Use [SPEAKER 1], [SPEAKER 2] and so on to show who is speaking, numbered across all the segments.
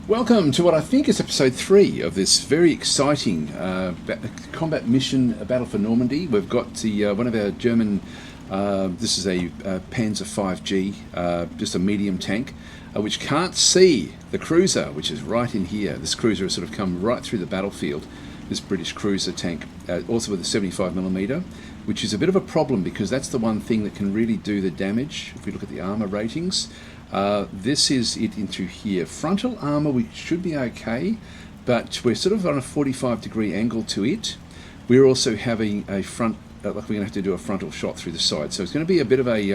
[SPEAKER 1] Welcome to what I think is episode 3 of this very exciting combat mission, Battle for Normandy. We've got the one of our German, this is a Panzer 5G, just a medium tank, which can't see the cruiser, which is right in here. This cruiser has sort of come right through the battlefield, this British cruiser tank, also with a 75mm, which is a bit of a problem because that's the one thing that can really do the damage. If we look at the armour ratings, this is it into here. Frontal armour, we should be okay, but we're sort of on a 45-degree angle to it. We're also having a front, like we're going to have to do a frontal shot through the side. So it's going to be a bit of a,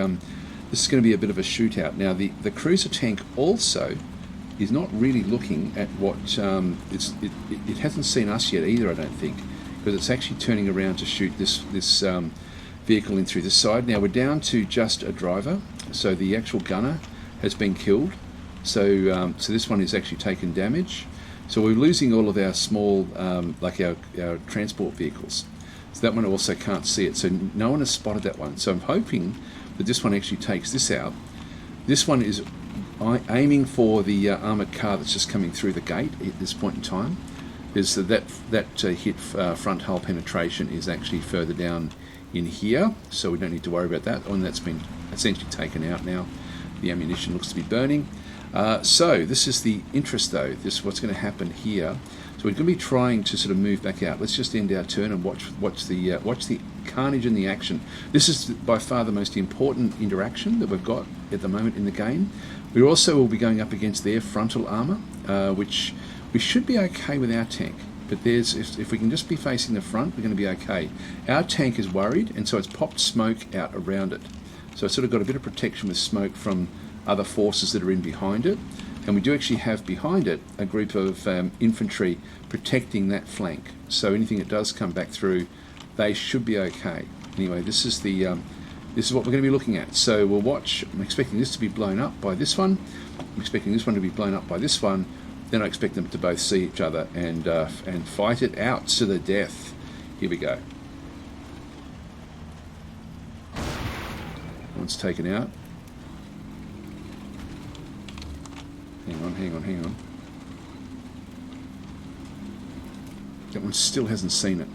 [SPEAKER 1] this is going to be a bit of a shootout. Now the cruiser tank also is not really looking at what, it hasn't seen us yet either, I don't think, because it's actually turning around to shoot this vehicle in through the side. Now we're down to just a driver, so the actual gunner has been killed, so this one is actually taken damage. So we're losing all of our small, like our transport vehicles. So that one also can't see it, so no one has spotted that one. So I'm hoping that this one actually takes this out. This one is aiming for the armoured car that's just coming through the gate at this point in time. Is that hit front hull penetration is actually further down in here, so we don't need to worry about that. And that's been essentially taken out now. The ammunition looks to be burning. So this is the interest though, what's going to happen here. So we're going to be trying to sort of move back out. Let's just end our turn and watch the carnage and the action. This is by far the most important interaction that we've got at the moment in the game. We also will be going up against their frontal armour, which we should be okay with our tank. But if we can just be facing the front, we're going to be okay. Our tank is worried, and so it's popped smoke out around it. So it's sort of got a bit of protection with smoke from other forces that are in behind it. And we do actually have behind it a group of infantry protecting that flank. So anything that does come back through, they should be okay. Anyway, this is what we're going to be looking at. So we'll watch. I'm expecting this to be blown up by this one. I'm expecting this one to be blown up by this one. Then I expect them to both see each other and fight it out to the death. Here we go. One's taken out. Hang on. That one still hasn't seen it.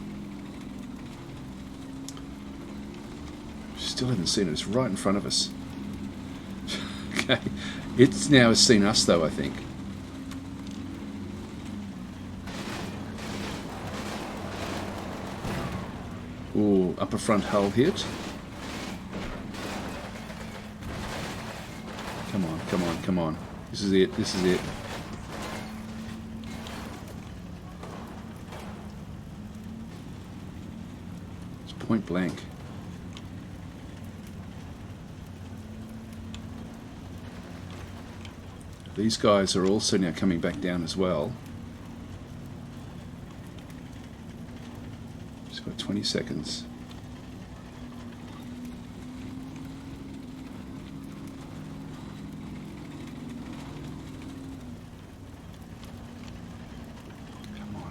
[SPEAKER 1] Still hasn't seen it. It's right in front of us. Okay. It's now has seen us though, I think. Ooh, upper front hull hit. Come on. This is it. It's point blank. These guys are also now coming back down as well. Just got 20 seconds.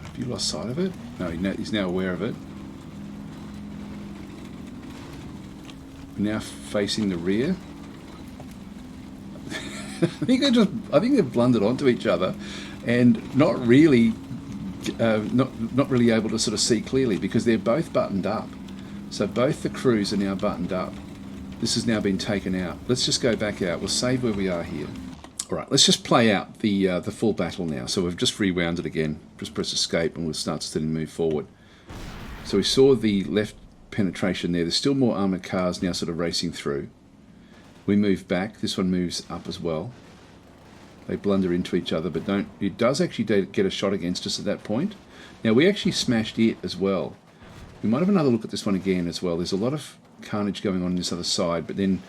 [SPEAKER 1] Have you lost sight of it? No, he's now aware of it. We're now facing the rear. I think they've blundered onto each other, and not really able to sort of see clearly because they're both buttoned up. So both the crews are now buttoned up. This has now been taken out. Let's just go back out. We'll save where we are here. All right, let's just play out the full battle now. So we've just rewound it again. Just press escape and we'll start to move forward. So we saw the left penetration there. There's still more armoured cars now sort of racing through. We move back. This one moves up as well. They blunder into each other, but it does actually get a shot against us at that point. Now we actually smashed it as well. We might have another look at this one again as well. There's a lot of carnage going on this other side, but then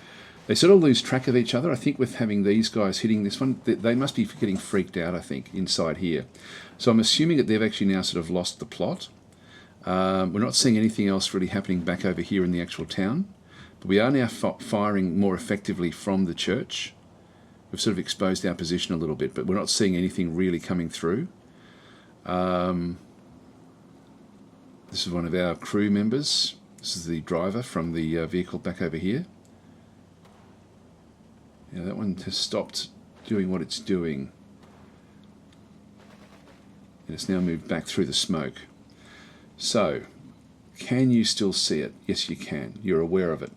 [SPEAKER 1] they sort of lose track of each other. I think with having these guys hitting this one, they must be getting freaked out, I think, inside here. So I'm assuming that they've actually now sort of lost the plot. We're not seeing anything else really happening back over here in the actual town. But we are now firing more effectively from the church. We've sort of exposed our position a little bit, but we're not seeing anything really coming through. This is one of our crew members. This is the driver from the vehicle back over here. Yeah, that one has stopped doing what it's doing. and it's now moved back through the smoke. So, can you still see it? Yes, you can. You're aware of it.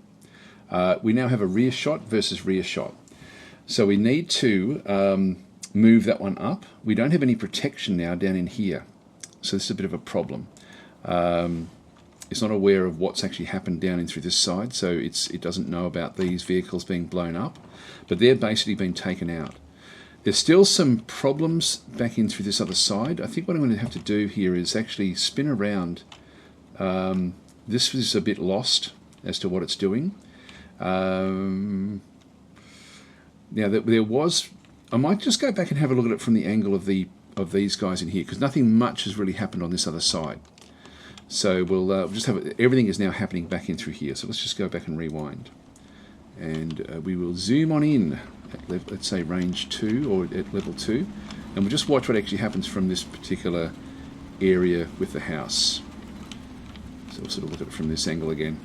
[SPEAKER 1] We now have a rear shot versus rear shot. So we need to move that one up. We don't have any protection now down in here. So this is a bit of a problem. It's not aware of what's actually happened down in through this side, so it doesn't know about these vehicles being blown up, but they're basically been taken out. There's still some problems back in through this other side. I think what I'm going to have to do here is actually spin around. This was a bit lost as to what it's doing. Now there was, I might just go back and have a look at it from the angle of these guys in here, because nothing much has really happened on this other side. So we'll just have it, everything is now happening back in through here. So let's just go back and rewind, and we will zoom on in at let's say range 2 or at level 2, and we'll just watch what actually happens from this particular area with the house. So we'll sort of look at it from this angle again.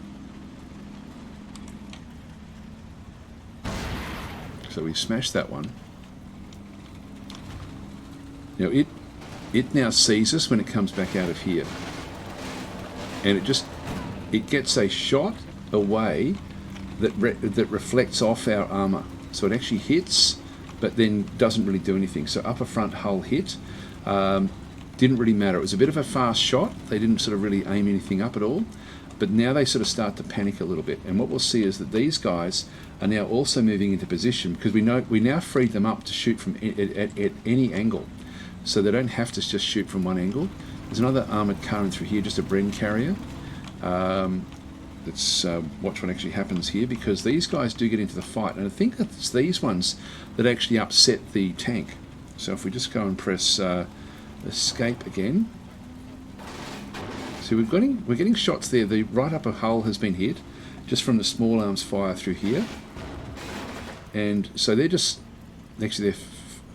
[SPEAKER 1] So we smashed that one. Now it now sees us when it comes back out of here, and it gets a shot away that reflects off our armor. So it actually hits, but then doesn't really do anything. So upper front hull hit. Didn't really matter. It was a bit of a fast shot. They didn't sort of really aim anything up at all. But now they sort of start to panic a little bit. And what we'll see is that these guys are now also moving into position, because we now freed them up to shoot from at any angle. So they don't have to just shoot from one angle. There's another armoured car in through here, just a Bren carrier. Let's watch what actually happens here, because these guys do get into the fight. And I think that it's these ones that actually upset the tank. So if we just go and press escape again. So we're getting shots there. The right upper hull has been hit just from the small arms fire through here. And so they're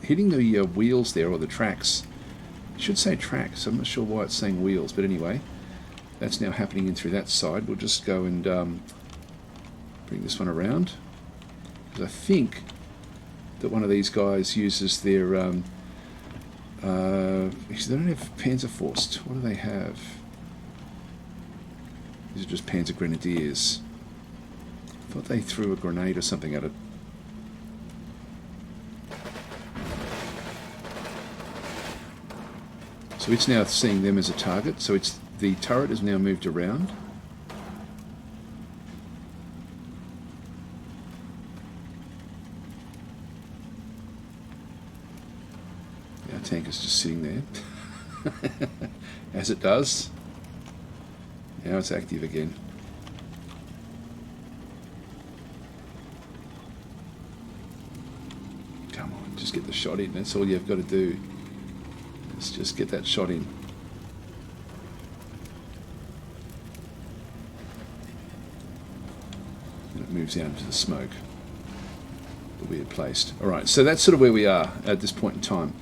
[SPEAKER 1] hitting the wheels there, or the tracks. It should say tracks. I'm not sure why it's saying wheels, but anyway, that's now happening in through that side. We'll just go and bring this one around, because I think that one of these guys uses their actually they don't have Panzerfaust. What do they have? These are just Panzer Grenadiers. I thought they threw a grenade or something at it. So it's now seeing them as a target. So the turret has now moved around. Our tank is just sitting there, as it does. Now it's active again. Come on, just get the shot in. That's all you've got to do. Let's just get that shot in. And it moves out into the smoke that we had placed. Alright, so that's sort of where we are at this point in time.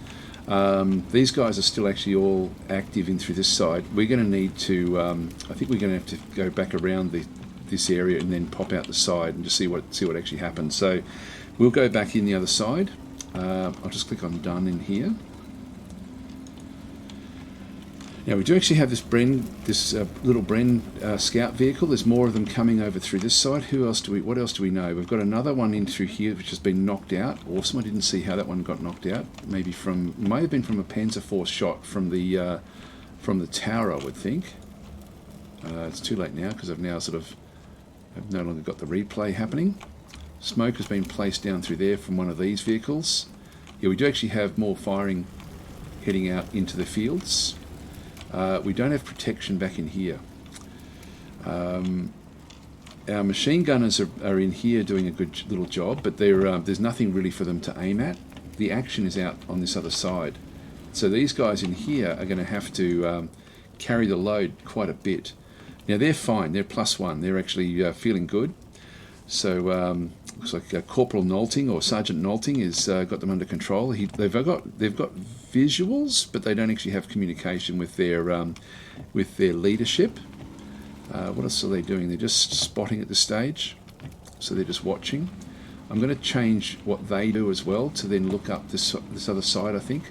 [SPEAKER 1] These guys are still actually all active in through this side. We're going to need to, I think we're going to have to go back around this area and then pop out the side and just see what actually happens. So we'll go back in the other side. I'll just click on done in here. Now we do actually have this little Bren scout vehicle. There's more of them coming over through this side. What else do we know? We've got another one in through here which has been knocked out. Awesome. I didn't see how that one got knocked out. Might have been from a Panzerfaust shot from the tower, I would think. It's too late now, because I've no longer got the replay happening. Smoke has been placed down through there from one of these vehicles. Yeah, we do actually have more firing heading out into the fields. We don't have protection back in here. Our machine gunners are in here doing a good little job, but there's nothing really for them to aim at. The action is out on this other side. So these guys in here are going to have to carry the load quite a bit. Now they're fine, they're +1, they're actually feeling good. So looks like Corporal Nolting or Sergeant Nolting has got them under control. They've got visuals, but they don't actually have communication with their leadership. What else are they doing? They're just spotting at this stage, so they're just watching. I'm going to change what they do as well to then look up this other side. I think.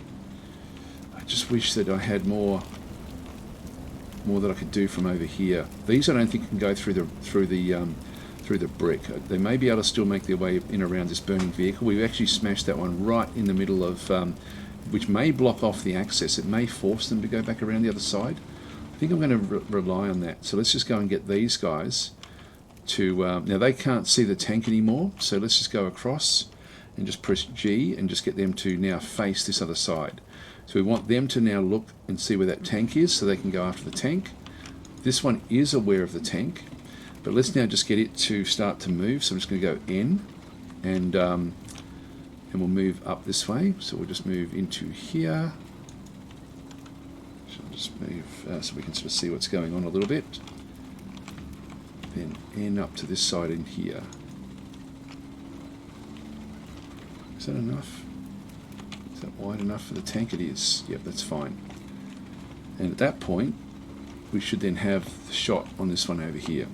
[SPEAKER 1] just wish that I had more that I could do from over here. These I don't think can go through the brick. They may be able to still make their way in around this burning vehicle. We've actually smashed that one right in the middle of, which may block off the access. It may force them to go back around the other side. I think I'm going to rely on that. So let's just go and get these guys to, now they can't see the tank anymore, so let's just go across and just press G and just get them to now face this other side. So we want them to now look and see where that tank is so they can go after the tank. This one is aware of the tank, but let's now just get it to start to move. So I'm just going to go N and we'll move up this way. So we'll just move into here. So I'll just move so we can sort of see what's going on a little bit. Then N up to this side in here. Is that enough? Is that wide enough for the tank? It is. Yep, that's fine. And at that point, we should then have the shot on this one over here.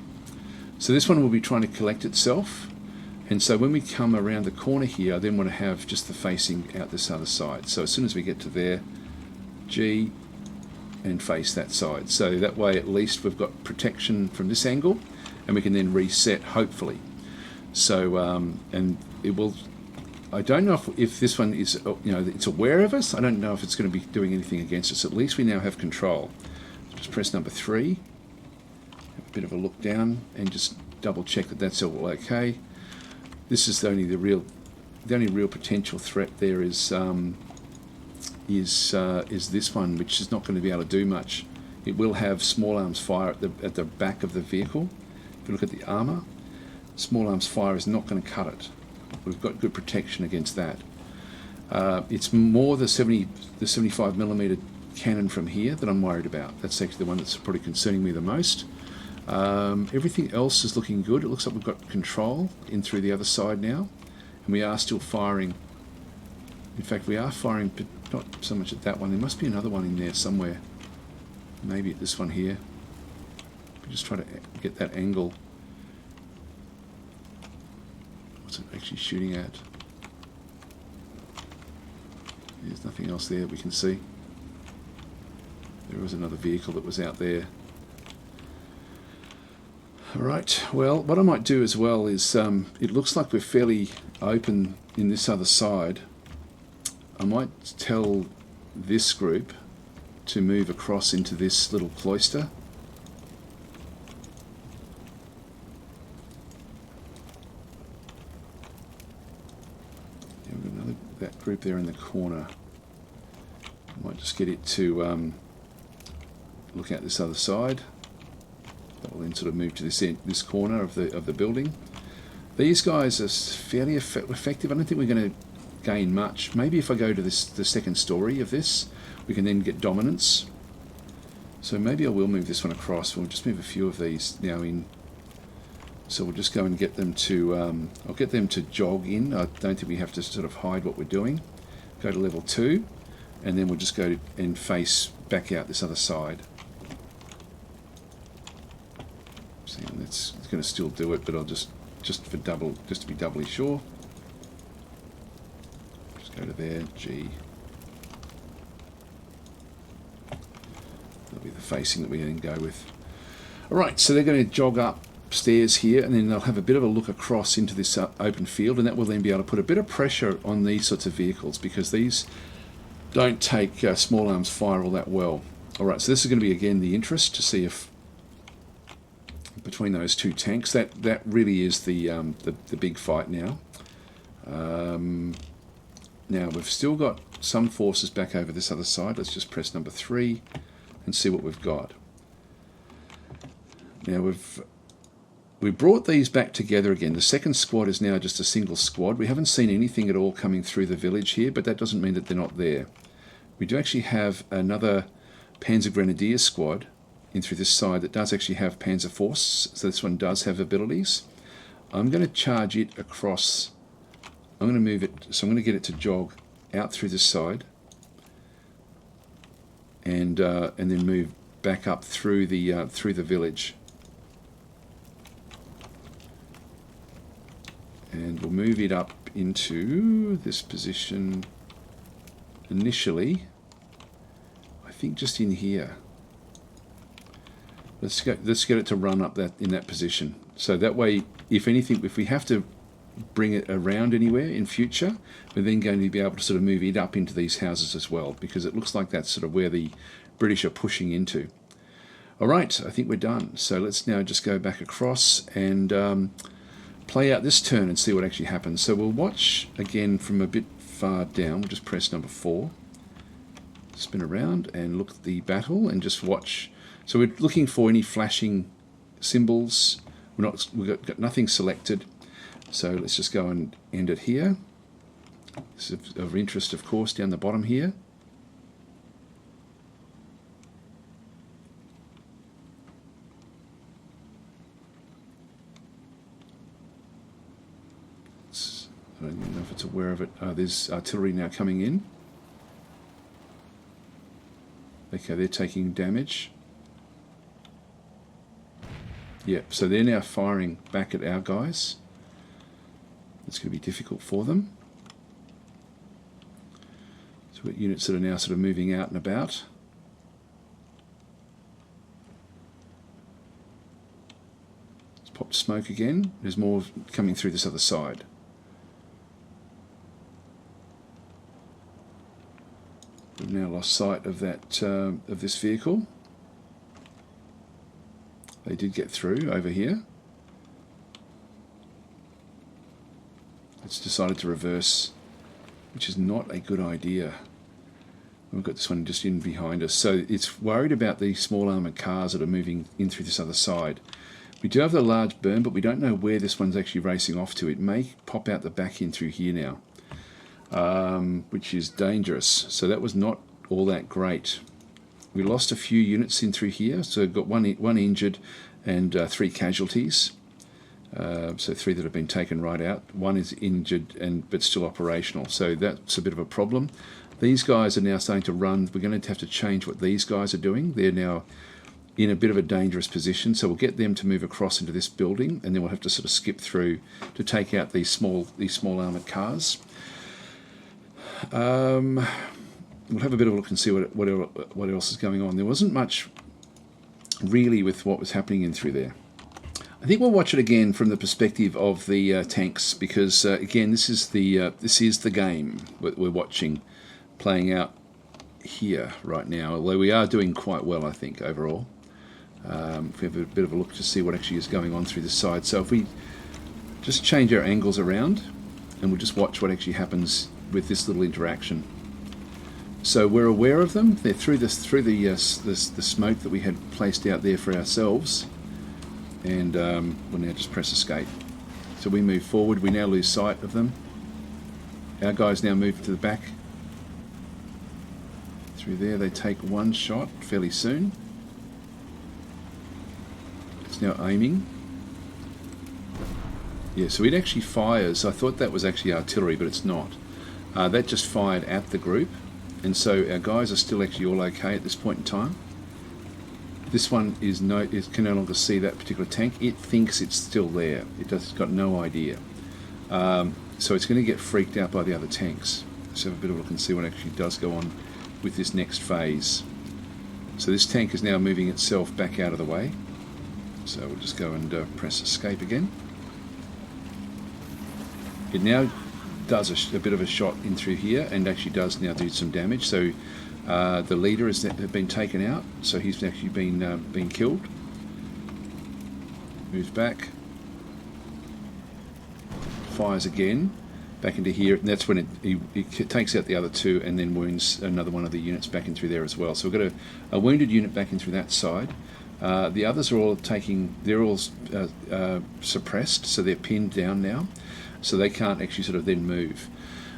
[SPEAKER 1] So this one will be trying to collect itself. And so when we come around the corner here, I then want to have just the facing out this other side. So as soon as we get to there, G and face that side. So that way at least we've got protection from this angle and we can then reset hopefully. So, and it will, I don't know if this one is, it's aware of us. I don't know if it's going to be doing anything against us. At least we now have control. So just press number 3, have a bit of a look down and just double check that that's all okay. This is the only real potential threat there is this one, which is not going to be able to do much. It will have small arms fire at the back of the vehicle. If you look at the armour, small arms fire is not going to cut it. We've got good protection against that. It's more the 75mm cannon from here that I'm worried about. That's actually the one that's probably concerning me the most. Everything else is looking good. It looks like we've got control in through the other side now, and we are still firing. In fact, we are firing, but not so much at that one. There must be another one in there somewhere. Maybe at this one here. We just try to get that angle. What's it actually shooting at? There's nothing else there we can see. There was another vehicle that was out there. Alright, well, what I might do as well is, it looks like we're fairly open in this other side. I might tell this group to move across into this little cloister. Yeah, we've got that group there in the corner. I might just get it to look at this other side. That will then sort of move to this corner of the building. These guys are fairly effective. I don't think we're going to gain much. Maybe if I go to the second story of this, we can then get dominance. So maybe I will move this one across. We'll just move a few of these now in. So we'll just go and get them to, I'll get them to jog in. I don't think we have to sort of hide what we're doing. Go to level 2, and then we'll just go and face back out this other side. See, it's going to still do it, but I'll just to be doubly sure. Just go to there, G. That'll be the facing that we then go with. Alright, so they're going to jog upstairs here, and then they'll have a bit of a look across into this open field, and that will then be able to put a bit of pressure on these sorts of vehicles, because these don't take small arms fire all that well. Alright, so this is going to be again the interest to see if between those two tanks, that really is the big fight now. Now we've still got some forces back over this other side. Let's just press number 3 and see what we've got. Now we brought these back together again. The second squad is now just a single squad. We haven't seen anything at all coming through the village here, but that doesn't mean that they're not there. We do actually have another Panzer Grenadier squad in through this side that does actually have Panzer Force, so this one does have abilities. I'm going to charge it across. I'm going to move it, so I'm going to get it to jog out through this side, and then move back up through the village. And we'll move it up into this position initially, think just in here. Let's get it to run up that in that position. So that way, if anything, if we have to bring it around anywhere in future, we're then going to be able to sort of move it up into these houses as well, because it looks like that's sort of where the British are pushing into. All right, I think we're done. So let's now just go back across and play out this turn and see what actually happens. So we'll watch again from a bit far down. We'll just press number 4, spin around and look at the battle and just watch. So we're looking for any flashing symbols. We've got nothing selected. So let's just go and end it here. This is of interest, of course, down the bottom here. I don't even know if it's aware of it. There's artillery now coming in. Okay, they're taking damage. Yep, so they're now firing back at our guys. It's going to be difficult for them. So we've got units that are now sort of moving out and about. Let's pop smoke again. There's more coming through this other side. We've now lost sight of that of this vehicle. They did get through over here. It's decided to reverse, which is not a good idea. We've got this one just in behind us. So it's worried about the small armoured cars that are moving in through this other side. We do have the large burn, but we don't know where this one's actually racing off to. It may pop out the back end through here now, which is dangerous. So that was not all that great. We lost a few units in through here, so we've got one injured and 3 casualties. So 3 that have been taken right out. 1 is injured but still operational, so that's a bit of a problem. These guys are now starting to run. We're going to have to change what these guys are doing. They're now in a bit of a dangerous position, so we'll get them to move across into this building, and then we'll have to sort of skip through to take out these small armoured cars. We'll have a bit of a look and see what else is going on. There wasn't much really with what was happening in through there. I think we'll watch it again from the perspective of the tanks, because again, this is the game that we're watching playing out here right now. Although we are doing quite well, I think, overall. If we have a bit of a look to see what actually is going on through this side. So if we just change our angles around, and we'll just watch what actually happens with this little interaction. So we're aware of them. They're through the smoke that we had placed out there for ourselves, and we'll now just press escape. So we move forward. We now lose sight of them. Our guys now move to the back. Through there, they take 1 shot fairly soon. It's now aiming. Yeah, so it actually fires. I thought that was actually artillery, but it's not. That just fired at the group. And so our guys are still actually all okay at this point in time. This one can no longer see that particular tank. It thinks it's still there. It's got no idea. So it's going to get freaked out by the other tanks. Let's have a bit of a look and see what actually does go on with this next phase. So this tank is now moving itself back out of the way. So we'll just go and press escape again. It now does a bit of a shot in through here and actually does now do some damage. So the leader has been taken out, so he's actually been killed. Moves back, fires again, back into here, and that's when it takes out the other 2 and then wounds another one of the units back in through there as well. So we've got a wounded unit back in through that side. The others are all suppressed, so they're pinned down now, so they can't actually sort of then move.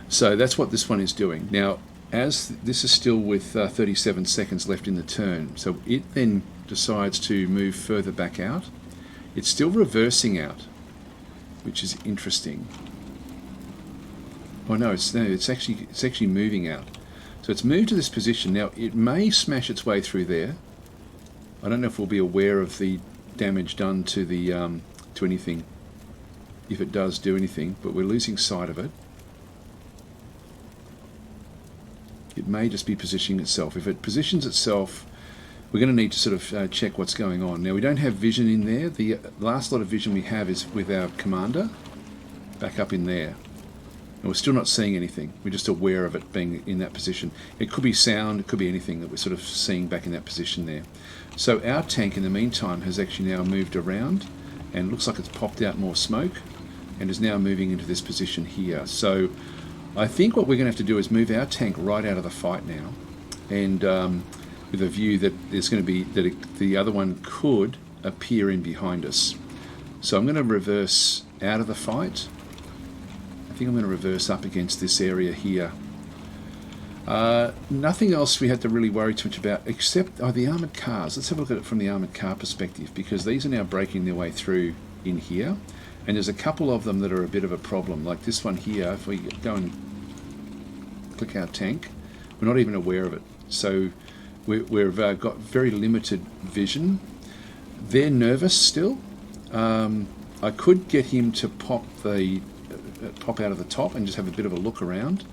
[SPEAKER 1] So that's what this one is doing. Now, as this is still with 37 seconds left in the turn, so it then decides to move further back out. It's still reversing out, which is interesting. Oh no, it's actually moving out. So it's moved to this position. Now it may smash its way through there. I don't know if we'll be aware of the damage done to the to anything, if it does do anything, but we're losing sight of it. It may just be positioning itself. If it positions itself, we're going to need to sort of check what's going on. Now, we don't have vision in there. The last lot of vision we have is with our commander back up in there. And we're still not seeing anything. We're just aware of it being in that position. It could be sound, it could be anything that we're sort of seeing back in that position there. So our tank in the meantime has actually now moved around and looks like it's popped out more smoke and is now moving into this position here. So I think what we're going to have to do is move our tank right out of the fight now, and with a view that there's going to be, that the other one could appear in behind us. So I'm going to reverse out of the fight. I think I'm going to reverse up against this area here. Nothing else we had to really worry too much about, except the armoured cars. Let's have a look at it from the armoured car perspective, because these are now breaking their way through in here, and there's a couple of them that are a bit of a problem, like this one here. If we go and click our tank, we're not even aware of it. So we've got very limited vision. They're nervous still. I could get him to pop out of the top and just have a bit of a look around.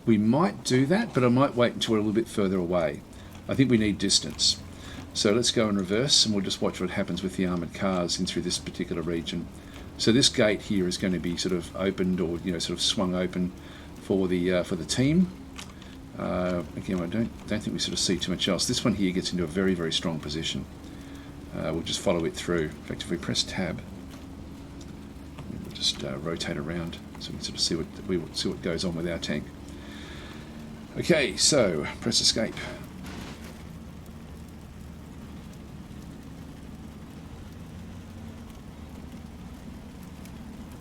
[SPEAKER 1] We might do that, but I might wait until we're a little bit further away. I think we need distance. So let's go in reverse, and we'll just watch what happens with the armoured cars in through this particular region. So this gate here is going to be sort of opened, or sort of swung open for the team. Again, I don't think we sort of see too much else. This one here gets into a very, very strong position. We'll just follow it through. In fact, if we press tab, we'll just rotate around so we can sort of see what goes on with our tank. Okay, so press escape.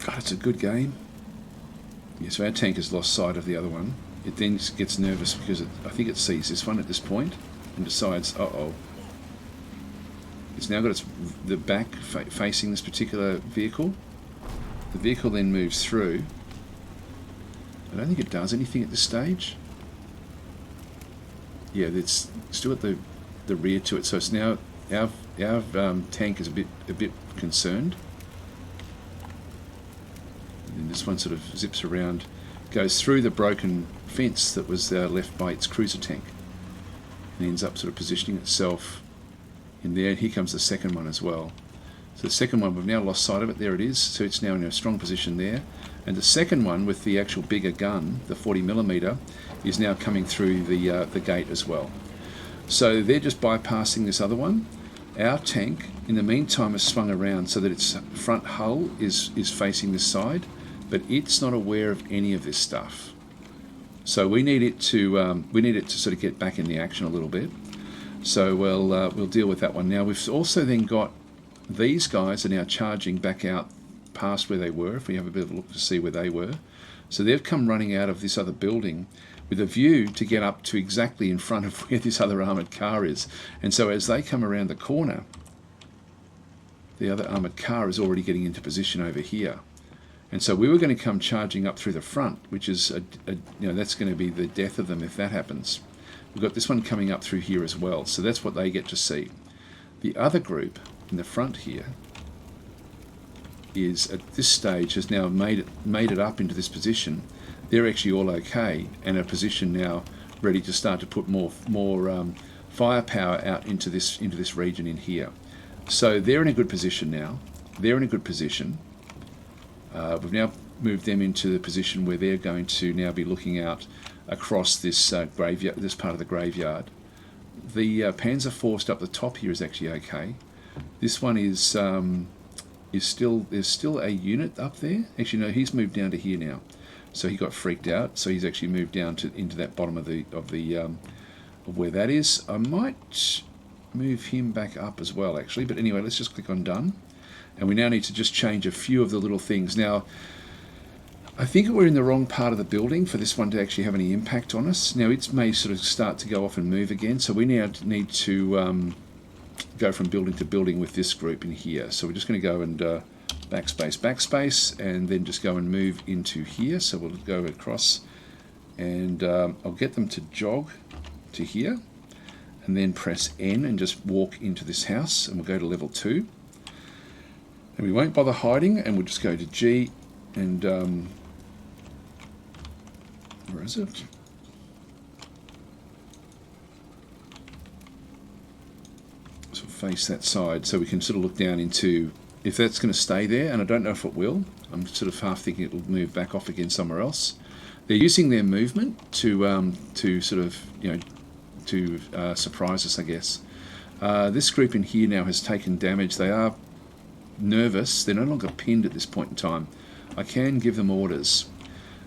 [SPEAKER 1] God, it's a good game. Yeah, so our tank has lost sight of the other one. It then gets nervous because I think it sees this one at this point and decides, uh-oh. It's now got the back facing this particular vehicle. The vehicle then moves through. I don't think it does anything at this stage. Yeah, it's still at the rear to it, so it's now our tank is a bit concerned. And this one sort of zips around, goes through the broken fence that was left by its cruiser tank, and ends up sort of positioning itself in there. Here comes the second one as well. So the second one, we've now lost sight of it. There it is. So it's now in a strong position there. And the second one with the actual bigger gun, the 40mm, is now coming through the gate as well. So they're just bypassing this other one. Our tank, in the meantime, has swung around so that its front hull is facing this side, but it's not aware of any of this stuff. So we need it to sort of get back in the action a little bit. So we'll deal with that one. Now we've also then got these guys are now charging back out past where they were, if we have a bit of a look to see where they were. So they've come running out of this other building with a view to get up to exactly in front of where this other armoured car is. And so as they come around the corner, the other armoured car is already getting into position over here. And so we were going to come charging up through the front, which is, that's going to be the death of them if that happens. We've got this one coming up through here as well, so that's what they get to see. The other group in the front here is, at this stage, has now made it up into this position. They're actually all okay and are positioned now, ready to start to put more firepower out into this region in here. So they're in a good position now. They're in a good position. We've now moved them into the position where they're going to now be looking out across this graveyard, this part of the graveyard. The Panzer forced up the top here is actually okay. This one is still, there's still a unit up there. Actually, no, he's moved down to here now. So he got freaked out. So he's actually moved down into that bottom of where that is. I might move him back up as well, actually. But anyway, let's just click on done. And we now need to just change a few of the little things. Now, I think we're in the wrong part of the building for this one to actually have any impact on us. Now, it may sort of start to go off and move again. So we now need to go from building to building with this group in here. So we're just going to go and backspace, and then just go and move into here. So we'll go across, and I'll get them to jog to here, and then press N and just walk into this house, and we'll go to level 2. And we won't bother hiding, and we'll just go to G, and where is it? face that side so we can sort of look down into if that's going to stay there, and I don't know if it will. I'm sort of half thinking it will move back off again somewhere else. They're using their movement to sort of, you know, to surprise us, I guess. This group in here now has taken damage. They are nervous. They're no longer pinned at this point in time. I can give them orders.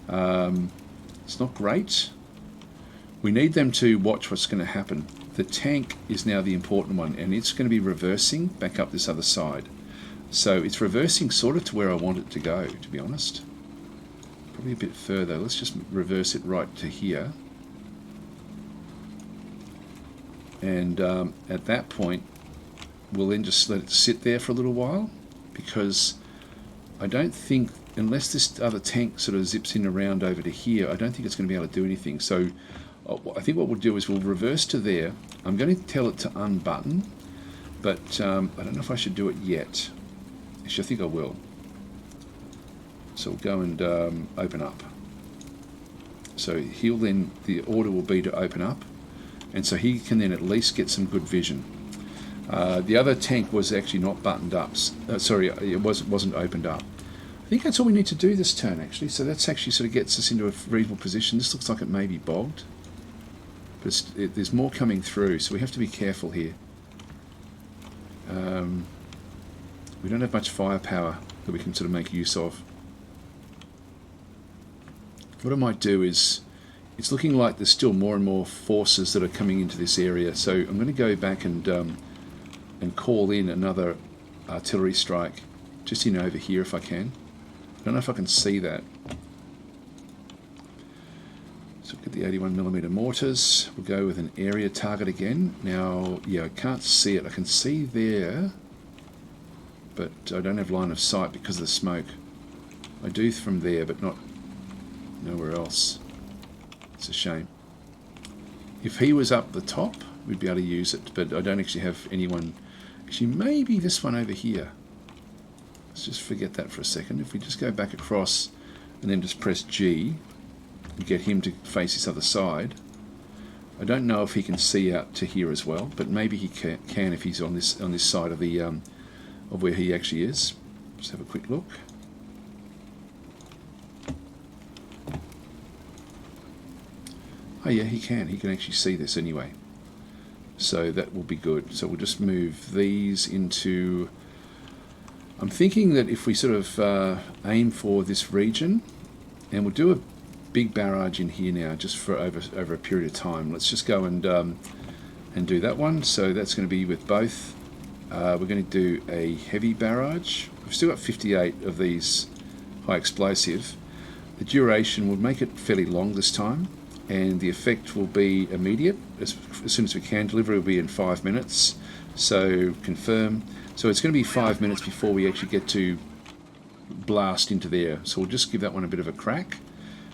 [SPEAKER 1] It's not great. We need them to watch what's going to happen. The tank is now the important one, and it's going to be reversing back up this other side. So it's reversing sort of to where I want it to go, to be honest. Probably a bit further. Let's just reverse it right to here. And at that point, we'll then just let it sit there for a little while, because I don't think, unless this other tank sort of zips in around over to here, I don't think it's going to be able to do anything. So I think what we'll do is we'll reverse to there. I'm going to tell it to unbutton, but I don't know if I should do it yet. Actually, I think I will. So we'll go and open up. So he'll then, the order will be to open up, and so he can then at least get some good vision. The other tank was actually not buttoned up. Sorry, it wasn't opened up. I think that's all we need to do this turn, actually. So that's actually sort of gets us into a reasonable position. This looks like it may be bogged, but there's more coming through, so we have to be careful here. We don't have much firepower that we can sort of make use of. What I might do is, it's looking like there's still more and more forces that are coming into this area, so I'm going to go back and call in another artillery strike just in over here if I can. I don't know if I can see that. So we'll get the 81mm mortars. We'll go with an area target again. Now, yeah, I can't see it. I can see there, but I don't have line of sight because of the smoke. I do from there, but not nowhere else. It's a shame. If he was up the top, we'd be able to use it, but I don't actually have anyone. Actually, maybe this one over here. Let's just forget that for a second. If we just go back across and then just press G and get him to face this other side. I don't know if he can see out to here as well, but maybe he can if he's on this side of the of where he actually is. Just have a quick look. Oh yeah, he can. He can actually see this anyway. So that will be good. So we'll just move these into... I'm thinking that if we sort of aim for this region, and we'll do a big barrage in here now, just for over a period of time. Let's just go and do that one. So that's going to be with both. We're going to do a heavy barrage. We've still got 58 of these high explosive. The duration will make it fairly long this time, and the effect will be immediate. As soon as we can, delivery will be in 5 minutes. So confirm. So it's going to be 5 minutes before we actually get to blast into there. So we'll just give that one a bit of a crack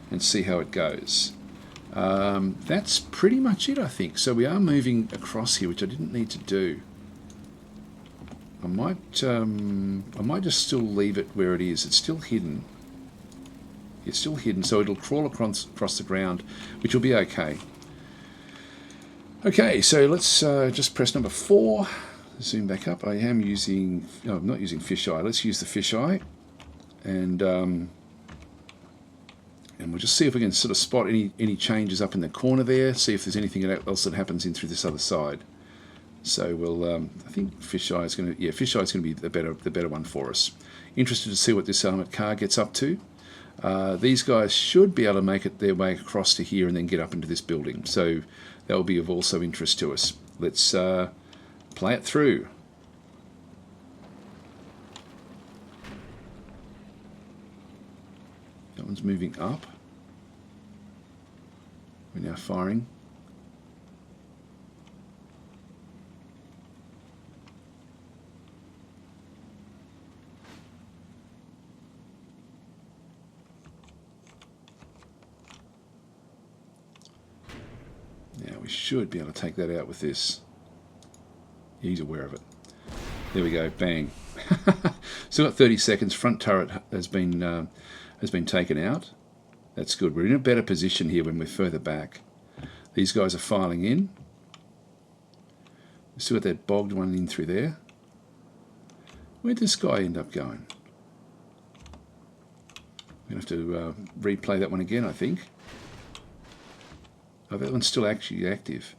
[SPEAKER 1] and see how it goes. That's pretty much it, I think. So we are moving across here, which I didn't need to do. I might just still leave it where it is. It's still hidden. It's still hidden, so it'll crawl across the ground, which will be okay. Okay, so let's just press number 4. Zoom back up. I am using... No, I'm not using fisheye. Let's use the fisheye. And we'll just see if we can sort of spot any changes up in the corner there. See if there's anything else that happens in through this other side. So we'll... I think fisheye is going to... Yeah, fisheye is going to be the better one for us. Interested to see what this armoured car gets up to. These guys should be able to make it their way across to here and then get up into this building. So that will be of also interest to us. Let's play it through. That one's moving up. We're now firing. Now we should be able to take that out with this. He's aware of it. There we go, bang. Still got 30 seconds. Front turret has been taken out. That's good. We're in a better position here when we're further back. These guys are filing in. Still got that bogged one in through there. Where'd this guy end up going? I'm going to have to replay that one again, I think. Oh, that one's still actually active.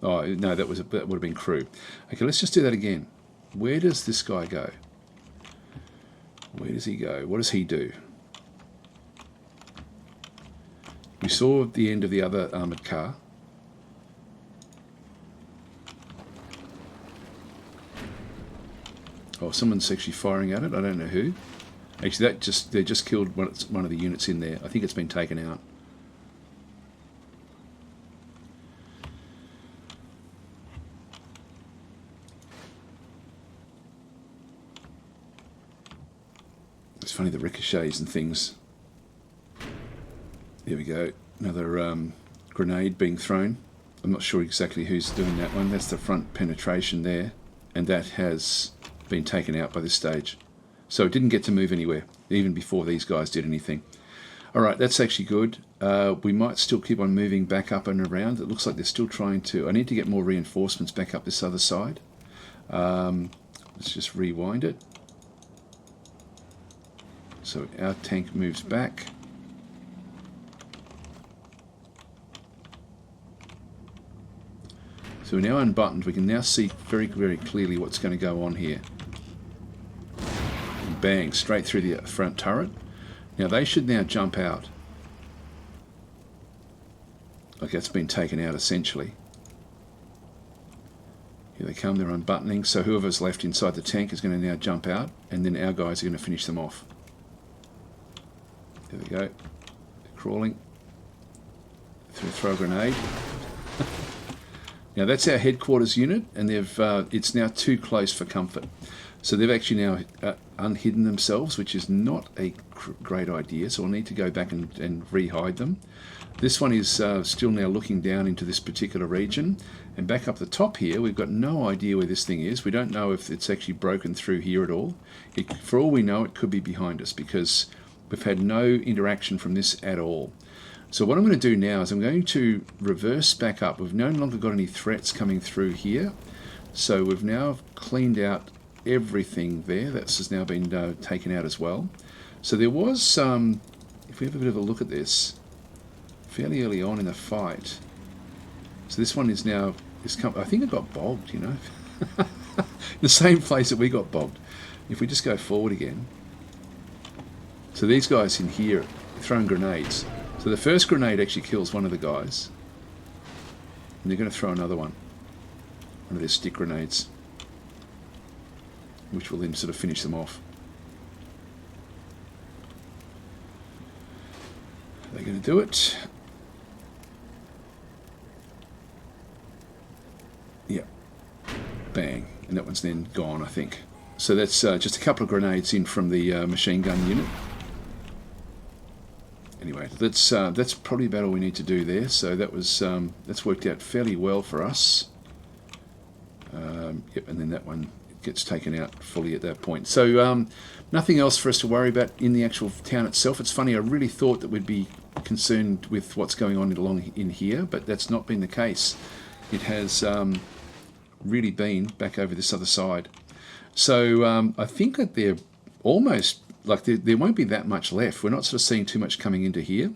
[SPEAKER 1] Oh, no, that would have been crew. Okay, let's just do that again. Where does this guy go? Where does he go? What does he do? We saw the end of the other armoured car. Oh, someone's actually firing at it. I don't know who. Actually, they just killed one of the units in there. I think it's been taken out. It's funny, the ricochets and things. There we go. Another grenade being thrown. I'm not sure exactly who's doing that one. That's the front penetration there. And that has been taken out by this stage. So it didn't get to move anywhere, even before these guys did anything. Alright, that's actually good. We might still keep on moving back up and around. It looks like they're still trying to... I need to get more reinforcements back up this other side. Let's just rewind it. So our tank moves back. So we're now unbuttoned. We can now see very, very clearly what's going to go on here. And bang, straight through the front turret. Now they should now jump out. Okay, that's been taken out essentially. Here they come, they're unbuttoning. So whoever's left inside the tank is going to now jump out, and then our guys are going to finish them off. There we go. They're crawling. Throw a grenade. Now that's our headquarters unit, and it's now too close for comfort. So they've actually now unhidden themselves, which is not a great idea. So we'll need to go back and re-hide them. This one is still now looking down into this particular region. And back up the top here, we've got no idea where this thing is. We don't know if it's actually broken through here at all. For all we know, it could be behind us because we've had no interaction from this at all. So what I'm going to do now is I'm going to reverse back up. We've no longer got any threats coming through here. So we've now cleaned out everything there. That's now been taken out as well. So there was, if we have a bit of a look at this, fairly early on in the fight. So this one is now, I think it got bogged, you know. The same place that we got bogged. If we just go forward again. So these guys in here throwing grenades. So the first grenade actually kills one of the guys. And they're going to throw another one. One of their stick grenades. Which will then sort of finish them off. Are they going to do it? Yep. Bang. And that one's then gone, I think. So that's just a couple of grenades in from the machine gun unit. Anyway, that's probably about all we need to do there. So that's worked out fairly well for us. Yep, and then that one gets taken out fully at that point. So nothing else for us to worry about in the actual town itself. It's funny, I really thought that we'd be concerned with what's going on along in here, but that's not been the case. It has really been back over this other side. So I think that they're almost, like there won't be that much left. We're not sort of seeing too much coming into here.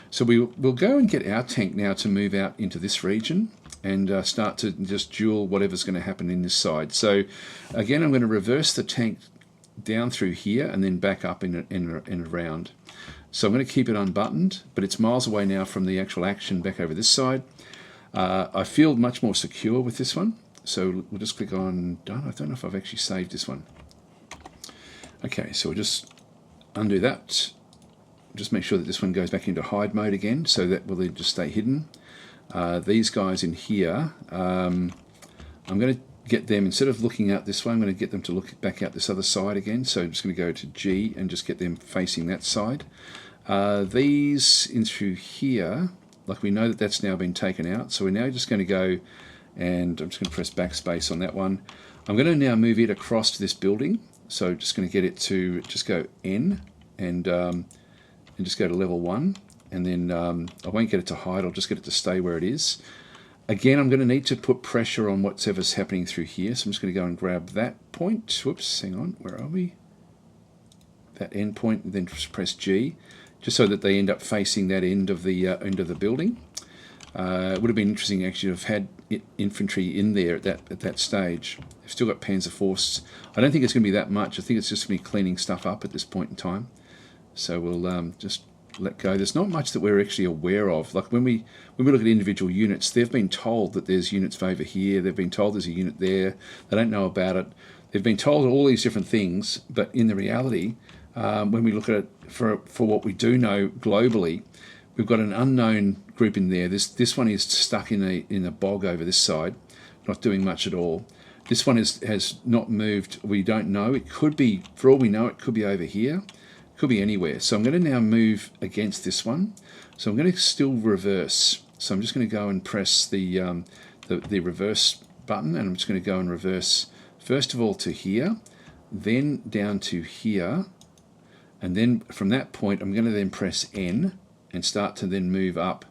[SPEAKER 1] So we'll go and get our tank now to move out into this region and start to just duel whatever's going to happen in this side. So again, I'm going to reverse the tank down through here and then back up and around. So I'm going to keep it unbuttoned, but it's miles away now from the actual action back over this side. I feel much more secure with this one. So we'll just click on done. I don't know if I've actually saved this one. Okay, so we'll just undo that. Just make sure that this one goes back into hide mode again, so that will then just stay hidden. These guys in here, I'm going to get them, instead of looking out this way, I'm going to get them to look back out this other side again. So I'm just going to go to G and just get them facing that side. These in through here, like we know that that's now been taken out. So we're now just going to go, and I'm just going to press backspace on that one. I'm going to now move it across to this building. So just going to get it to just go N and just go to level 1. And then I won't get it to hide, I'll just get it to stay where it is. Again, I'm going to need to put pressure on whatever's happening through here. So I'm just going to go and grab that point. Whoops, hang on, where are we? That end point, and then just press G, just so that they end up facing that end of the building. It would have been interesting actually to have had infantry in there at that stage. They've still got Panzer Force. I don't think it's going to be that much. I think it's just going to be cleaning stuff up at this point in time. So we'll just let go. There's not much that we're actually aware of. Like when we look at individual units, they've been told that there's units over here. They've been told there's a unit there. They don't know about it. They've been told all these different things, but in the reality, when we look at it for what we do know globally, we've got an unknown group in there. This one is stuck in a bog over this side, not doing much at all. This one has not moved. We don't know. It could be, for all we know, it could be over here. It could be anywhere. So I'm going to now move against this one. So I'm going to still reverse. So I'm just going to go and press the reverse button, and I'm just going to go and reverse first of all to here, then down to here, and then from that point I'm going to then press N and start to then move up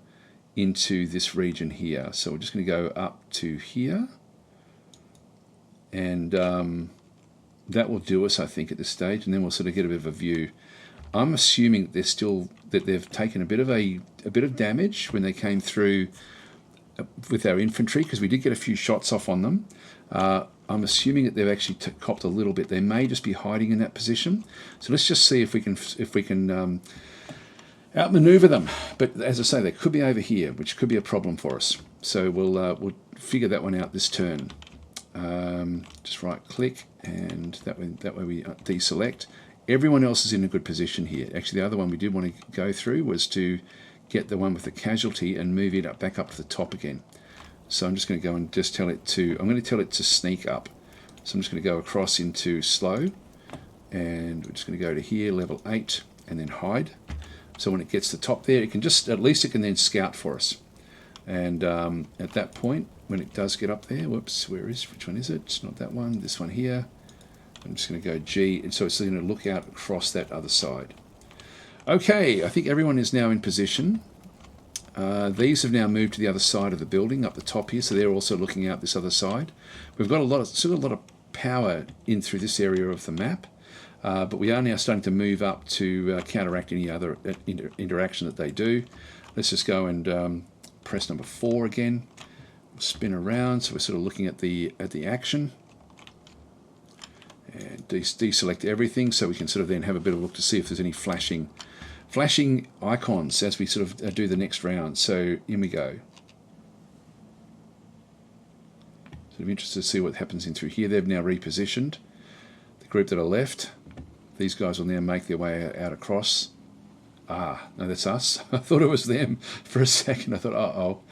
[SPEAKER 1] into this region here. So we're just going to go up to here, and that will do us, I think, at this stage, and then we'll sort of get a bit of a view. I'm assuming that they've taken a bit of damage when they came through with our infantry, because we did get a few shots off on them. I'm assuming that they've actually copped a little bit. They may just be hiding in that position. So let's just see if we can outmaneuver them. But as I say, they could be over here, which could be a problem for us. So we'll figure that one out this turn. Just right click, and that way we deselect. Everyone else is in a good position here. Actually, the other one we did want to go through was to get the one with the casualty and move it back up to the top again. So I'm just going to go and just tell it to, I'm going to tell it to sneak up. So I'm just going to go across into slow, and we're just going to go to here, level 8, and then hide. So when it gets to the top there, it can just, at least it can then scout for us. And at that point, when it does get up there, whoops, which one is it? It's not that one, this one here. I'm just going to go G, and so it's going to look out across that other side. Okay, I think everyone is now in position. These have now moved to the other side of the building, up the top here, so they're also looking out this other side. We've got still a lot of power in through this area of the map, but we are now starting to move up to counteract any other interaction that they do. Let's just go and press number 4 again. We'll spin around, so we're sort of looking at the action. And deselect everything, so we can sort of then have a bit of a look to see if there's any flashing icons as we sort of do the next round. So in we go. Sort of interested to see what happens in through here. They've now repositioned. The group that are left, these guys will now make their way out across. Ah, no, that's us. I thought it was them for a second. I thought, uh-oh.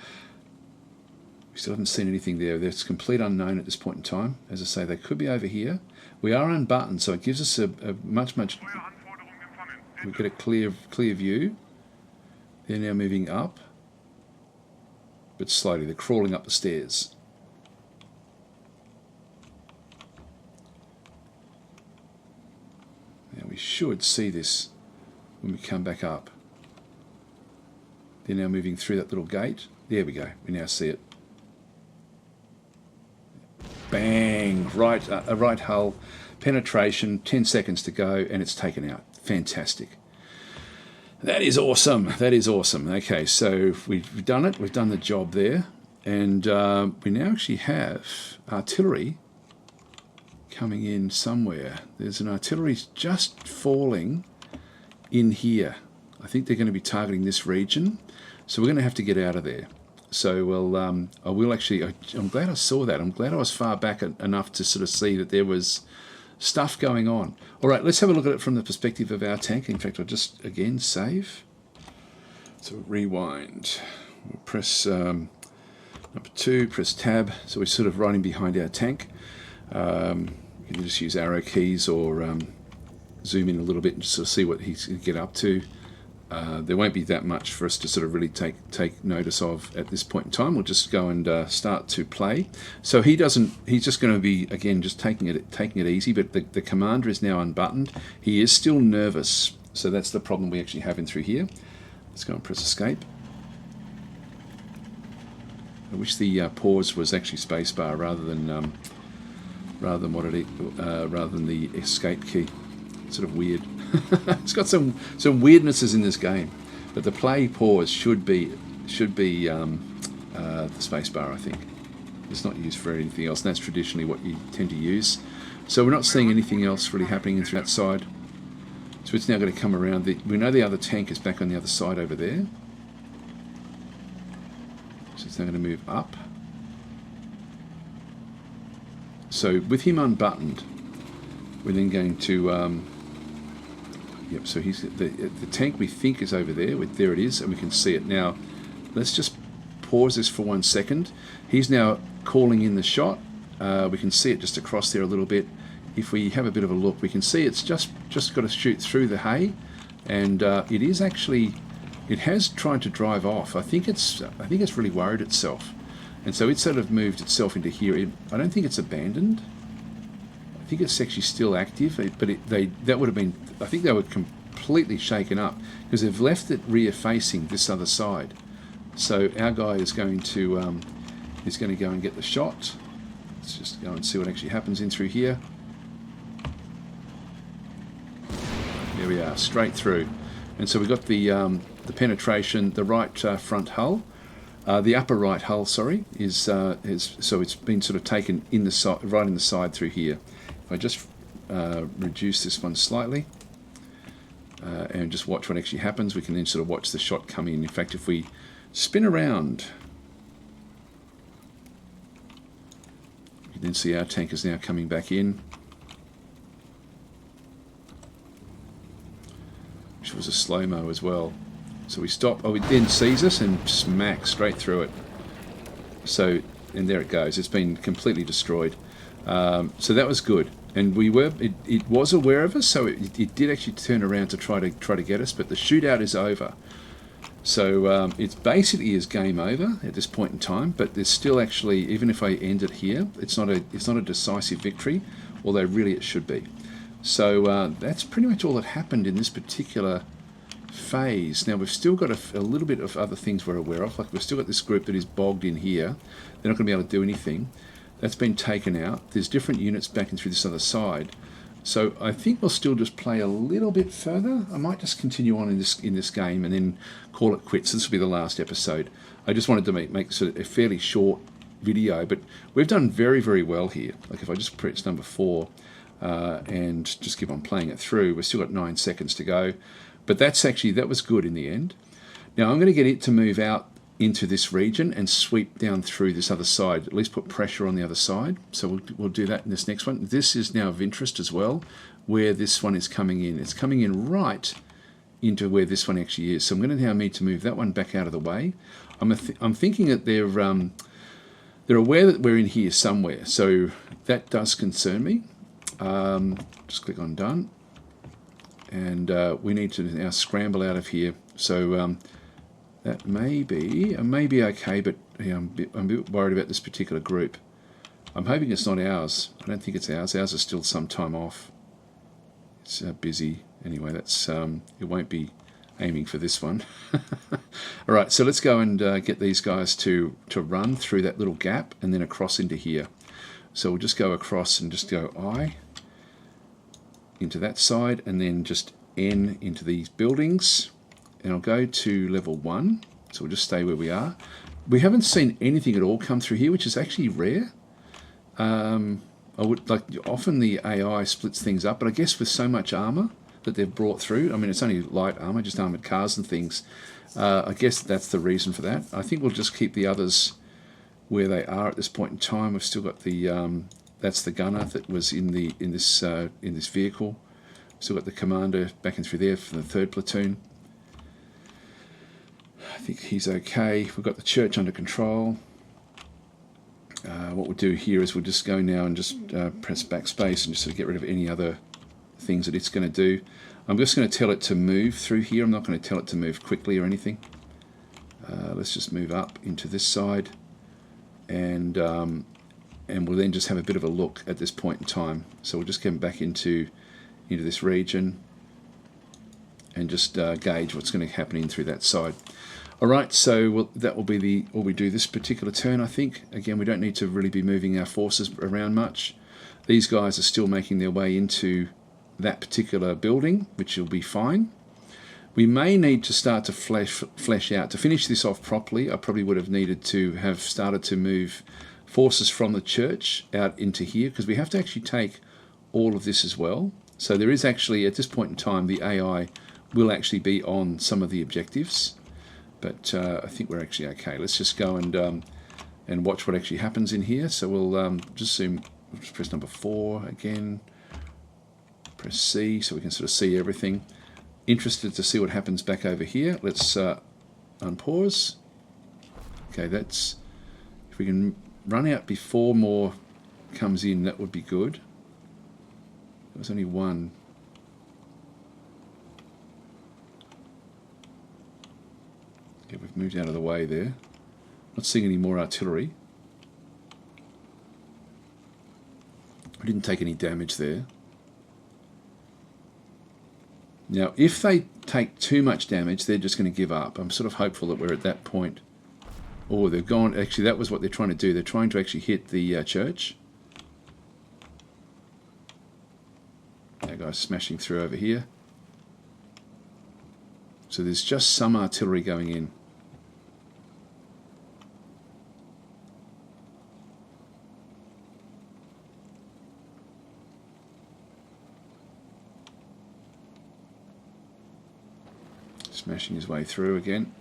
[SPEAKER 1] We still haven't seen anything there. It's complete unknown at this point in time. As I say, they could be over here. We are unbuttoned, so it gives us a much... We get a clear view. They're now moving up, but slowly. They're crawling up the stairs. Now we should see this when we come back up. They're now moving through that little gate. There we go. We now see it. Bang! Right, a right hull, penetration, 10 seconds to go, and it's taken out. Fantastic. That is awesome. That is awesome. Okay, so we've done it. We've done the job there, and we now actually have artillery coming in somewhere. There's an artillery just falling in here. I think they're going to be targeting this region, so we're going to have to get out of there. So I will actually, I'm glad I saw that. I'm glad I was far back enough to sort of see that there was stuff going on. All right, let's have a look at it from the perspective of our tank. In fact, I'll just, again, save. So rewind. We'll press number 2, press tab. So we're sort of running behind our tank. You can just use arrow keys or zoom in a little bit and just sort of see what he's going to get up to. There won't be that much for us to sort of really take notice of at this point in time. We'll just go and start to play. So he's just going to be, again, just taking it easy, but the commander is now unbuttoned. He is still nervous, so that's the problem we actually have in through here. Let's go and press escape. I wish the pause was actually spacebar rather than the escape key. It's sort of weird. It's got some weirdnesses in this game, but the play pause should be the spacebar, I think. It's not used for anything else, and that's traditionally what you tend to use. So we're not seeing anything else really happening through that side. So it's now going to come around. We know the other tank is back on the other side over there. So it's now going to move up. So with him unbuttoned, we're then going to... yep, so he's the tank we think is over there. There it is, and we can see it now. Let's just pause this for 1 second. He's now calling in the shot. We can see it just across there a little bit. If we have a bit of a look, we can see it's just got to shoot through the hay, and it is actually, it has tried to drive off. I think it's really worried itself, and so it sort of moved itself into here. I don't think it's abandoned. I think it's actually still active, but that would have been, I think they were completely shaken up because they've left it rear facing this other side. So our guy is going to go and get the shot. Let's just go and see what actually happens in through here. There we are, straight through. And so we've got the penetration, the right front hull. The upper right hull, sorry, so it's been sort of taken in the side, right in the side through here. If I just reduce this one slightly and just watch what actually happens, we can then sort of watch the shot come in. In fact, if we spin around, you can then see our tank is now coming back in, which was a slow-mo as well. So we stop, it then sees us and smack straight through it. So, and there it goes, it's been completely destroyed. So that was good, and it was aware of us, so it did actually turn around to try to get us, but the shootout is over. So it basically is game over at this point in time, but there's still actually, even if I end it here, it's not a decisive victory, although really it should be. So that's pretty much all that happened in this particular phase. Now we've still got a little bit of other things we're aware of, like we've still got this group that is bogged in here. They're not going to be able to do anything. That's been taken out. There's different units backing through this other side. So I think we'll still just play a little bit further. I might just continue on in this game and then call it quits. This will be the last episode. I just wanted to make sort of a fairly short video, but we've done very, very well here. Like if I just press number 4 and just keep on playing it through, we've still got 9 seconds to go. But that was good in the end. Now I'm going to get it to move out into this region and sweep down through this other side, at least put pressure on the other side. So we'll do that in this next one. This is now of interest as well, where this one is coming in. It's coming in right into where this one actually is. So I'm going to now need to move that one back out of the way. I'm thinking that they're aware that we're in here somewhere, so that does concern me. Just click on done, and we need to now scramble out of here. So that may be okay, but yeah, I'm a bit worried about this particular group. I'm hoping it's not ours. I don't think it's ours. Ours is still some time off. It's busy. Anyway, that's it won't be aiming for this one. All right, so let's go and get these guys to run through that little gap and then across into here. So we'll just go across and just go I into that side and then just N into these buildings. And I'll go to level 1, so we'll just stay where we are. We haven't seen anything at all come through here, which is actually rare. I would like, often the AI splits things up, but I guess with so much armor that they've brought through, I mean it's only light armor, just armored cars and things. I guess that's the reason for that. I think we'll just keep the others where they are at this point in time. We've still got the that's the gunner that was in this vehicle. Still got the commander backing through there for the 3rd platoon. I think he's okay. We've got the church under control. What we'll do here is we'll just go now and just press backspace and just sort of get rid of any other things that it's going to do. I'm just going to tell it to move through here. I'm not going to tell it to move quickly or anything. Let's just move up into this side, and we'll then just have a bit of a look at this point in time. So we'll just come back into this region and just gauge what's going to happen in through that side. All right, so that will be all we do this particular turn, I think. Again, we don't need to really be moving our forces around much. These guys are still making their way into that particular building, which will be fine. We may need to start to flesh out. To finish this off properly, I probably would have needed to have started to move forces from the church out into here, because we have to actually take all of this as well. So there is actually, at this point in time, the AI will actually be on some of the objectives. But I think we're actually okay. Let's just go and watch what actually happens in here. So we'll just zoom, just press number 4 again. Press C so we can sort of see everything. Interested to see what happens back over here. Let's unpause. Okay, that's, if we can run out before more comes in, that would be good. There was only one. Okay, we've moved out of the way there. Not seeing any more artillery. We didn't take any damage there. Now, if they take too much damage, they're just going to give up. I'm sort of hopeful that we're at that point. Oh, they've gone. Actually, that was what they're trying to do. They're trying to actually hit the church. That guy's smashing through over here. So there's just some artillery going in. Smashing his way through again.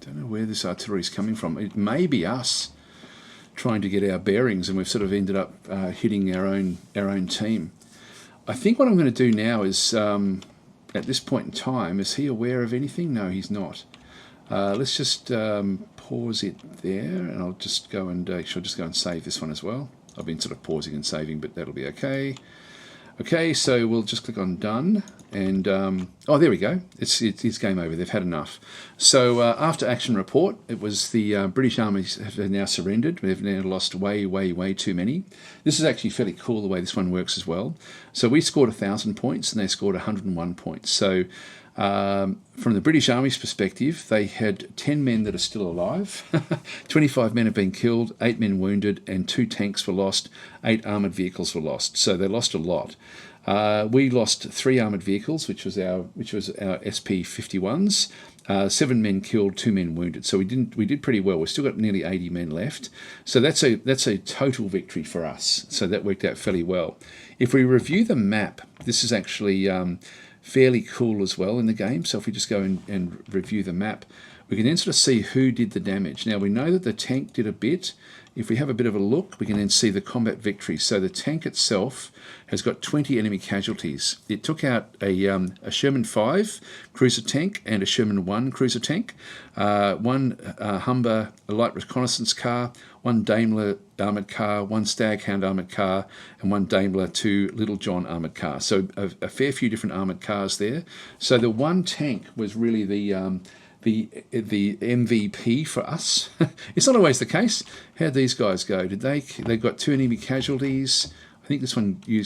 [SPEAKER 1] Don't know where this artillery is coming from. It may be us trying to get our bearings, and we've sort of ended up hitting our own team. I think what I'm going to do now is, at this point in time, is he aware of anything? No, he's not. Let's just pause it there, and I'll just go and actually just go and save this one as well. I've been sort of pausing and saving, but that'll be okay. Okay, so we'll just click on done, and oh, there we go. It's game over. They've had enough. So after action report, it was the British Army have now surrendered. They've now lost way too many. This is actually fairly cool the way this one works as well. So we scored 1,000 points, and they scored 101 points. So from the British Army's perspective, they had 10 men that are still alive, 25 men have been killed, 8 men wounded, and 2 tanks were lost, 8 armoured vehicles were lost. So they lost a lot. We lost 3 armoured vehicles, which was our SP-51s. 7 men killed, 2 men wounded. So we did pretty well. We've still got nearly 80 men left. So that's a total victory for us. So that worked out fairly well. If we review the map, this is actually fairly cool as well in the game. So if we just go and review the map, we can then sort of see who did the damage. Now we know that the tank did a bit. If we have a bit of a look, we can then see the combat victory. So the tank itself has got 20 enemy casualties. It took out a Sherman 5 cruiser tank and a Sherman 1 cruiser tank, one Humber light reconnaissance car, one Daimler armoured car, one Staghound armoured car, and one Daimler 2 Little John armoured car. So a fair few different armoured cars there. So the one tank was really the MVP for us. It's not always the case. How'd these guys go? They got 2 enemy casualties. I think this one he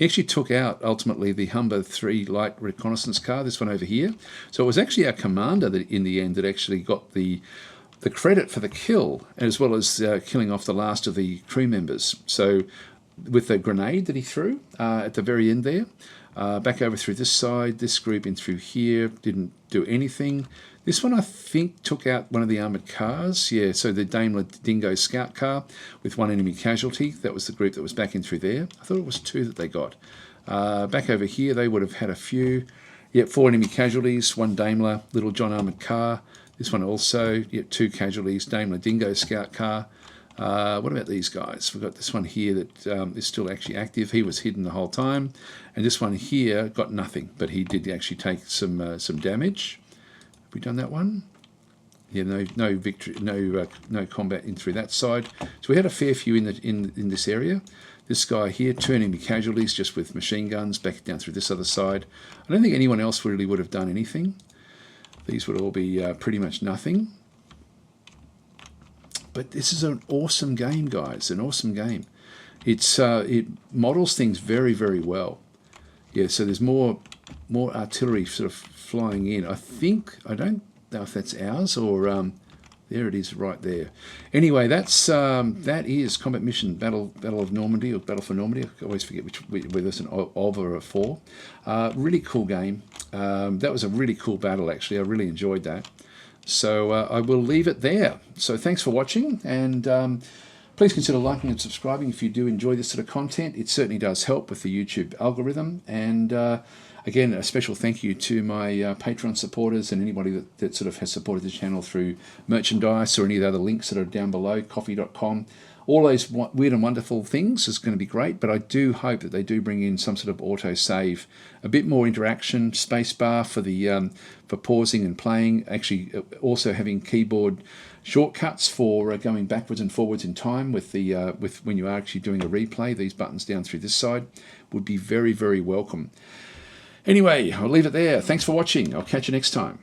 [SPEAKER 1] actually took out ultimately the Humber 3 light reconnaissance car, this one over here. So it was actually our commander that in the end that actually got the credit for the kill, as well as killing off the last of the crew members. So with the grenade that he threw at the very end there, back over through this side, this group in through here, didn't do anything. This one I think took out one of the armoured cars. Yeah, so the Daimler Dingo scout car with 1 enemy casualty. That was the group that was back in through there. I thought it was 2 that they got. Back over here, they would have had a few. Yep, 4 enemy casualties, 1 Daimler Little John armoured car. This one also, yep, 2 casualties, Daimler Dingo scout car. What about these guys? We've got this one here that is still actually active. He was hidden the whole time. And this one here got nothing, but he did actually take some damage. Have we done that one? Yeah, no victory, no combat in through that side. So we had a fair few in this area. This guy here, 2 enemy casualties just with machine guns back down through this other side. I don't think anyone else really would have done anything. These would all be pretty much nothing. But this is an awesome game, guys, an awesome game. It models things very well. Yeah, so there's more artillery sort of flying in. I don't know if that's ours or there it is right there. Anyway, that is Combat Mission Battle of Normandy, or Battle for Normandy. I always forget whether it's an of or a for. Really cool game. That was a really cool battle, actually. I really enjoyed that. So I will leave it there. So thanks for watching, and please consider liking and subscribing if you do enjoy this sort of content. It certainly does help with the YouTube algorithm. And again, a special thank you to my Patreon supporters and anybody that sort of has supported the channel through merchandise or any of the other links that are down below, coffee.com. All those weird and wonderful things is going to be great, but I do hope that they do bring in some sort of auto save, a bit more interaction, spacebar for the for pausing and playing. Actually, also having keyboard shortcuts for going backwards and forwards in time with the with when you are actually doing a replay. These buttons down through this side would be very, very welcome. Anyway, I'll leave it there. Thanks for watching. I'll catch you next time.